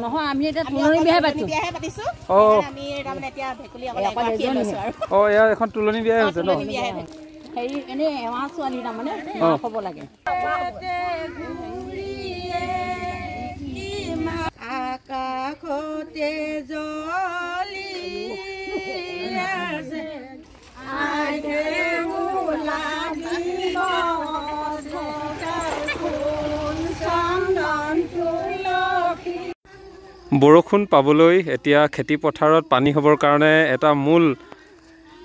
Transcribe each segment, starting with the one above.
নহয় আমি এটা তুলনি বিয়াহে পাতিছো আমি তাৰমানে এতিয়া ভেকুলী এয়া এখন তুলনি বিয়াহে হৈছে ন হেৰি এনে এৱা ছোৱালী তাৰমানে হ'ব লাগে আকাশতে জ্বলি আছে বৰষুণ পাবলৈ এতিয়া খেতি পথাৰত পানী হ'বৰ কাৰণে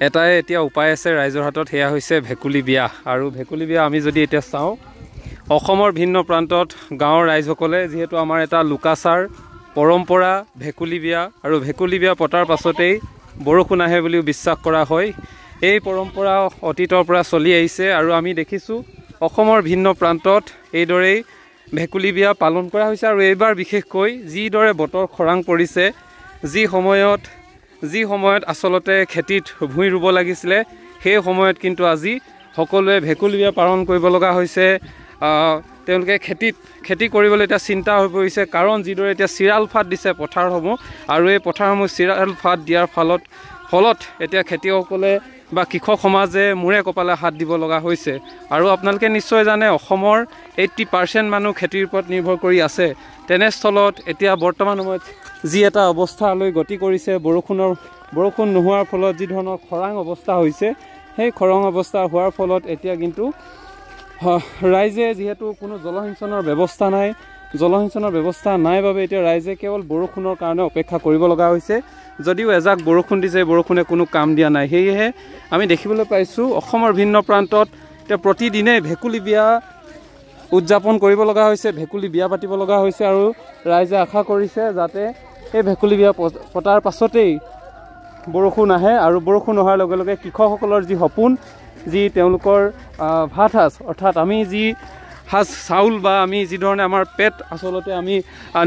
এটাই এতিয়া উপায় আছে ৰাইজৰ হাতত সেয়া হৈছে ভেকুলী বিয়া আৰু ভেকুলী বিয়া আমি যদি এতিয়া চাওঁ অসমৰ ভিন্ন প্ৰান্তত গাঁৱৰ ৰাইজসকলে যিহেতু আমাৰ এটা লোকাচাৰ পৰম্পৰা ভেকুলী বিয়া আৰু ভেকুলী বিয়া পতাৰ পাছতেই বৰষুণ আহে বুলিও বিশ্বাস কৰা হয় এই পৰম্পৰা অতীতৰ পৰা চলি আহিছে আৰু আমি দেখিছোঁ অসমৰ ভিন্ন প্ৰান্তত এইদৰেই ভেকুলী বিয়া পালন কৰা হৈছে আৰু এইবাৰ বিশেষকৈ যিদৰে বতৰ খৰাং পৰিছে যি সময়ত আচলতে খেতিত ভূঁই ৰুব লাগিছিলে সেই সময়ত কিন্তু আজি সকলোৱে ভেকুলী বিয়া পালন কৰিব লগা হৈছে তেওঁলোকে খেতি কৰিবলৈ এতিয়া চিন্তা হৈ পৰিছে কাৰণ যিদৰে এতিয়া চিৰাল ফাট দিছে পথাৰসমূহ আৰু এই পথাৰসমূহ চিৰাল ফাট দিয়াৰ ফলত এতিয়া খেতিয়কসকলে বা কৃষক সমাজে মূৰে কপালে হাত দিব লগা হৈছে আৰু আপোনালোকে নিশ্চয় জানে অসমৰ 80% মানুহ খেতিৰ ওপৰত নিৰ্ভৰ কৰি আছে তেনেস্থলত এতিয়া বৰ্তমান সময়ত যি এটা অৱস্থালৈ গতি কৰিছে বৰষুণ নোহোৱাৰ ফলত যি ধৰণৰ খৰাং অৱস্থা হৈছে সেই খৰাং অৱস্থা হোৱাৰ ফলত এতিয়া কিন্তু ৰাইজে যিহেতু কোনো জলসিঞ্চনৰ ব্যৱস্থা নাই বাবে এতিয়া ৰাইজে কেৱল বৰষুণৰ কাৰণে অপেক্ষা কৰিব লগা হৈছে যদিও এজাক বৰষুণ দিছে বৰষুণে কোনো কাম দিয়া নাই সেয়েহে আমি দেখিবলৈ পাইছোঁ অসমৰ ভিন্ন প্ৰান্তত এতিয়া প্ৰতিদিনে ভেকুলী বিয়া উদযাপন কৰিব লগা হৈছে ভেকুলী বিয়া পাতিব লগা হৈছে আৰু ৰাইজে আশা কৰিছে যাতে এই ভেকুলী বিয়া পতাৰ পাছতেই বৰষুণ আহে আৰু বৰষুণ অহাৰ লগে লগে কৃষকসকলৰ যি সপোন যি তেওঁলোকৰ ভাত সাজ অৰ্থাৎ আমি যি সাজ চাউল বা আমি যি ধৰণে আমাৰ পেট আচলতে আমি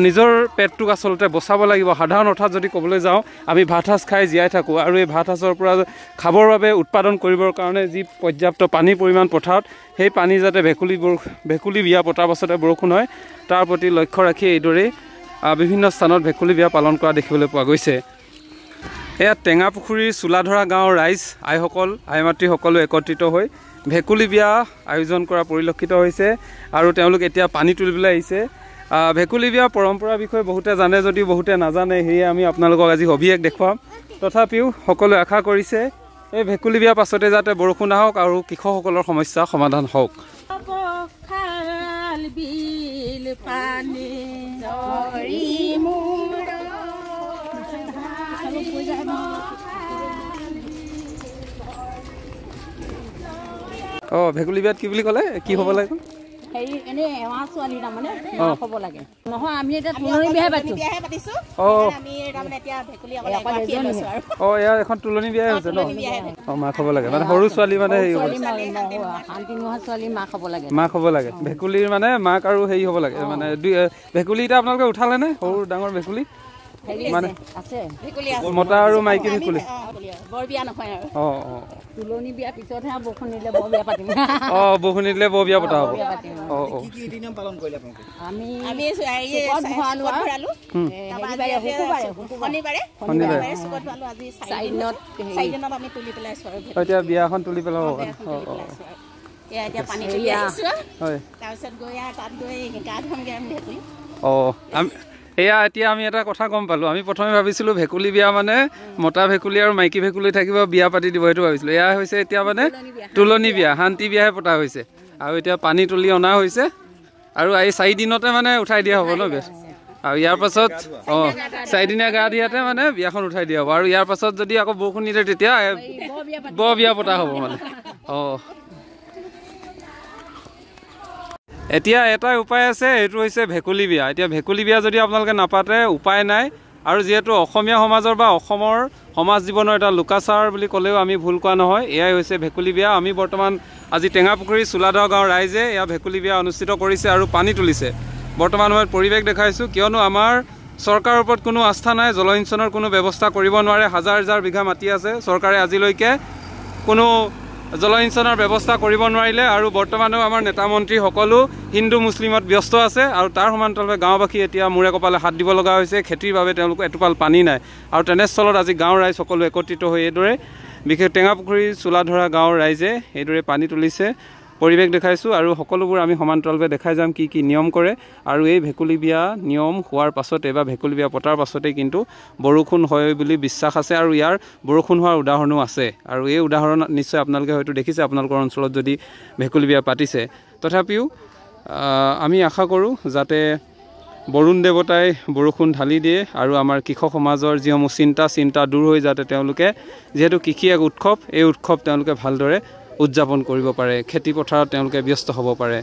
নিজৰ পেটটোক আচলতে বচাব লাগিব সাধাৰণ অৰ্থাৎ যদি ক'বলৈ যাওঁ আমি ভাত সাজ খাই জীয়াই থাকোঁ আৰু এই ভাত সাজৰ পৰা খাবৰ বাবে উৎপাদন কৰিবৰ কাৰণে যি পৰ্যাপ্ত পানীৰ পৰিমাণ পথাৰত সেই পানী যাতে ভেকুলী বিয়া পতাৰ পাছতে বৰষুণ হয় তাৰ প্ৰতি লক্ষ্য ৰাখি এইদৰেই বিভিন্ন স্থানত ভেকুলী বিয়া পালন কৰা দেখিবলৈ পোৱা গৈছে এয়া টেঙাপুখুৰীৰ চোলাধৰা গাঁৱৰ ৰাইজ আই মাতৃসকলো একত্ৰিত হৈ ভেকুলী বিয়া আয়োজন কৰা পৰিলক্ষিত হৈছে আৰু তেওঁলোক এতিয়া পানী তুলিবলৈ আহিছে ভেকুলী বিয়া পৰম্পৰাৰ বিষয়ে বহুতে জানে যদিও বহুতে নাজানে সেয়ে আমি আপোনালোকক আজি অভিষেক দেখুৱাম তথাপিও সকলোৱে আশা কৰিছে এই ভেকুলী বিয়াৰ পাছতে যাতে বৰষুণ আহক আৰু কৃষকসকলৰ সমস্যা সমাধান হওক ভেকুলী বিয়াত কি বুলি ক'লে কি হ'ব লাগে হেৰি এনে এৱা ছোৱালী তাৰমানে হ'ব লাগে নহয় আমি এটা তুলনি বিয়াহে পাতিছো আমি তাৰমানে এতিয়া ভেকুলী এয়া এখন তুলনি বিয়াহে হৈছে ন মাক হ'ব লাগে মানে সৰু ছোৱালী মানে শান্তি নোহোৱা ছোৱালী মাক হ'ব লাগে ভেকুলীৰ মানে মাক আৰু হেৰি হ'ব লাগে মানে ভেকুলী এতিয়া আপোনালোকে উঠালে নে সৰু ডাঙৰ ভেকুলী মানে মতা আৰু মাইকী ভেকুলী বৰ বিয়া নহয় আৰু তুলনি বিয়াৰ পিছতহে বৰষুণ দিলে বৰ বিয়া পাতিম বৰষুণ দিলে বৰ বিয়া পতা হ'ব এতিয়া বিয়াখন তুলি পেলাব এয়া এতিয়া আমি এটা কথা গম পালোঁ আমি প্ৰথমে ভাবিছিলোঁ ভেকুলী বিয়া মানে মতা ভেকুলী আৰু মাইকী ভেকুলী থাকিব বিয়া পাতি দিব সেইটো ভাবিছিলোঁ এয়া হৈছে এতিয়া মানে তুলনি বিয়া শান্তি বিয়াহে পতা হৈছে আৰু এতিয়া পানী তুলি অনা হৈছে আৰু এই 4 দিনতে মানে উঠাই দিয়া হ'ব ন বেছ আৰু ইয়াৰ পাছত 4 দিনীয়া গা দিয়াতে মানে বিয়াখন উঠাই দিয়া হ'ব আৰু ইয়াৰ পাছত যদি আকৌ বৰষুণ নিদিয়ে তেতিয়া বৰ বিয়া পতা হ'ব মানে এতিয়া এটাই উপায় আছে এইটো হৈছে ভেকুলী বিয়া এতিয়া ভেকুলী বিয়া যদি আপোনালোকে নাপাতে উপায় নাই আৰু যেহেতু অসমীয়া সমাজৰ বা অসমৰ সমাজ জীৱনৰ এটা লোকাচাৰ বুলি ক'লেও আমি ভুল কোৱা নহয় এয়াই হৈছে ভেকুলী বিয়া আমি বৰ্তমান আজি টেঙাপুখুৰী চোলাধৰা গাঁৱৰ ৰাইজে এয়া ভেকুলী বিয়া অনুষ্ঠিত কৰিছে আৰু পানী তুলিছে বৰ্তমান সময়ত পৰিৱেশ দেখাইছোঁ কিয়নো আমাৰ চৰকাৰৰ ওপৰত কোনো আস্থা নাই জলসিঞ্চনৰ কোনো ব্যৱস্থা কৰিব নোৱাৰে হাজাৰ হাজাৰ বিঘা মাটি আছে চৰকাৰে আজিলৈকে কোনো জলসিঞ্চনৰ ব্যৱস্থা কৰিব নোৱাৰিলে আৰু বৰ্তমানেও আমাৰ নেতা মন্ত্ৰী সকলো হিন্দু মুছলিমত ব্যস্ত আছে আৰু তাৰ সমান্তৰালভাৱে গাঁওবাসী এতিয়া মূৰে কপালে হাত দিব লগা হৈছে খেতিৰ বাবে তেওঁলোকৰ এটোপাল পানী নাই আৰু তেনেস্থলত আজি গাঁৱৰ ৰাইজ সকলো একত্ৰিত হৈ এইদৰে বিশেষ টেঙাপুখুৰী চোলাধৰা গাঁৱৰ ৰাইজে এইদৰে পানী তুলিছে পৰিৱেশ দেখাইছোঁ আৰু সকলোবোৰ আমি সমান্তৰালভাৱে দেখাই যাম কি নিয়ম কৰে আৰু এই ভেকুলী বিয়া নিয়ম হোৱাৰ পাছতে বা ভেকুলী বিয়া পতাৰ পাছতেই কিন্তু বৰষুণ হয় বুলি বিশ্বাস আছে আৰু ইয়াৰ বৰষুণ হোৱাৰ উদাহৰণো আছে আৰু এই উদাহৰণ নিশ্চয় আপোনালোকে হয়তো দেখিছে আপোনালোকৰ অঞ্চলত যদি ভেকুলী বিয়া পাতিছে তথাপিও আমি আশা কৰোঁ যাতে বৰুণ দেৱতাই বৰষুণ ঢালি দিয়ে আৰু আমাৰ কৃষক সমাজৰ যিসমূহ চিন্তা দূৰ হৈ যাতে তেওঁলোকে যিহেতু কৃষি এক উৎসৱ এই উৎসৱ তেওঁলোকে ভালদৰে উদযাপন কৰিব পাৰে খেতি পথাৰত তেওঁলোকে ব্যস্ত হ'ব পাৰে